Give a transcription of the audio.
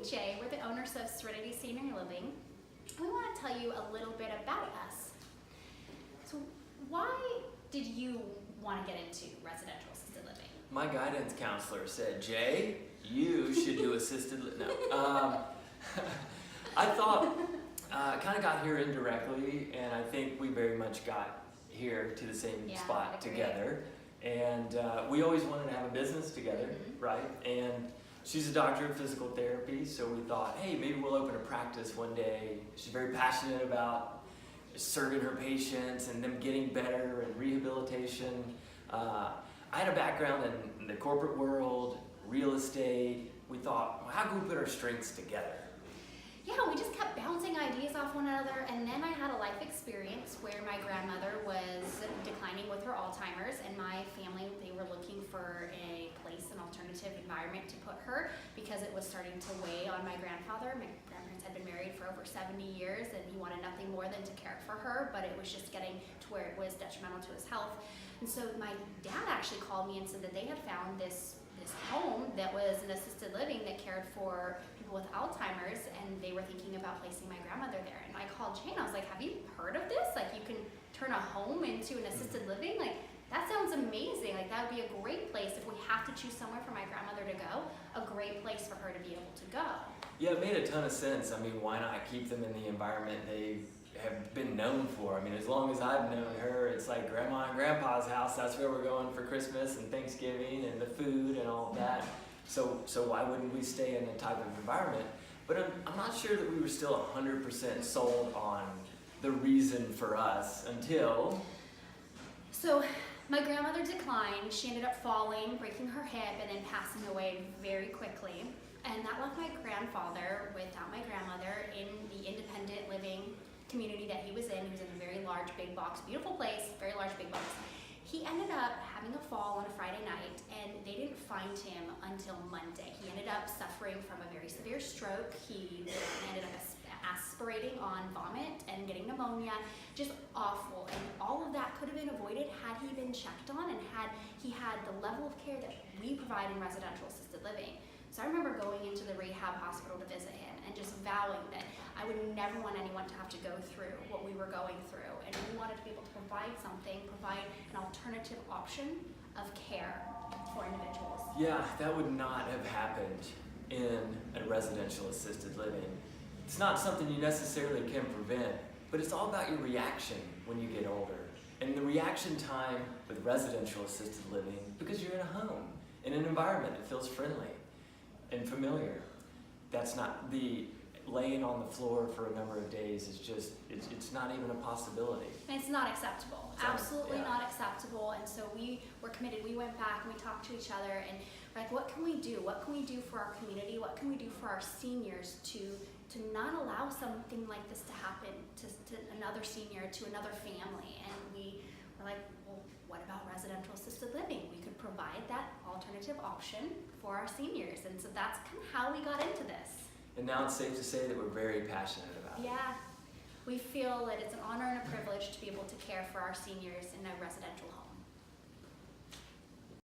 Jay. We're the owners of Serenity Senior Living. We want to tell you a little bit about us. So why did you want to get into residential assisted living? My guidance counselor said, Jay, you should do assisted living. No. I thought, kind of got here indirectly, and I think we very much got here to the same spot together. And we always wanted to have a business together, right? And she's a doctor of physical therapy, so we thought, hey, maybe we'll open a practice one day. She's very passionate about serving her patients and them getting better and rehabilitation. I had a background in the corporate world, real estate. We thought, well, how can we put our strengths together? Yeah, we just kept bouncing ideas off one another, and then I had a life experience where my grandmother was declining with her Alzheimer's, and my family, they were looking for a place, an alternative environment to put her because it was starting to weigh on my grandfather. My grandparents had been married for over 70 years, and he wanted nothing more than to care for her, but it was just getting to where it was detrimental to his health. And so my dad actually called me and said that they had found this home that was an assisted living that cared for people with Alzheimer's, and they were thinking about placing my grandmother there. And I called Jane, I was like, have you heard of this? Like, you can turn a home into an assisted living? Like, that sounds amazing. Like, that would be a great place if we have to choose somewhere for my grandmother to go, a great place for her to be able to go. Yeah, it made a ton of sense. I mean, why not keep them in the environment they have been known for? I mean, as long as I've known her, it's like grandma and grandpa's house. That's where we're going for Christmas and Thanksgiving and the food and all of that. So why wouldn't we stay in that type of environment? But I'm not sure that we were still 100% sold on the reason for us until... So my grandmother declined. She ended up falling, breaking her hip, and then passing away very quickly. And that left my grandfather without my grandmother in the independent living community that he was in. He was in a very large, big box, beautiful place, very large, big box. He ended up having a fall on a Friday night, and they didn't find him until Monday. He ended up suffering from a very severe stroke. He ended up aspirating on vomit and getting pneumonia, just awful. And all of that could have been avoided had he been checked on and had he had the level of care that we provide in residential assisted living. So I remember going into the rehab hospital to visit him and just vowing that I would never want anyone to have to go through what we were going through. And we wanted to be able to provide an alternative option of care for individuals. Yeah, that would not have happened in a residential assisted living. It's not something you necessarily can prevent, but it's all about your reaction when you get older. And the reaction time with residential assisted living, because you're in a home, in an environment that feels friendly and familiar. That's not the laying on the floor for a number of days is just, it's not even a possibility. And it's not acceptable. Absolutely not acceptable. And so we were committed. We went back and we talked to each other and we're like, what can we do? What can we do for our community? What can we do for our seniors to not allow something like this to happen to another senior, to another family? And we were like, well, what about residential assisted living? We could provide that alternative option for our seniors. And so that's kind of how we got into this. And now it's safe to say that we're very passionate about it. Yeah, we feel that it's an honor and a privilege to be able to care for our seniors in a residential home.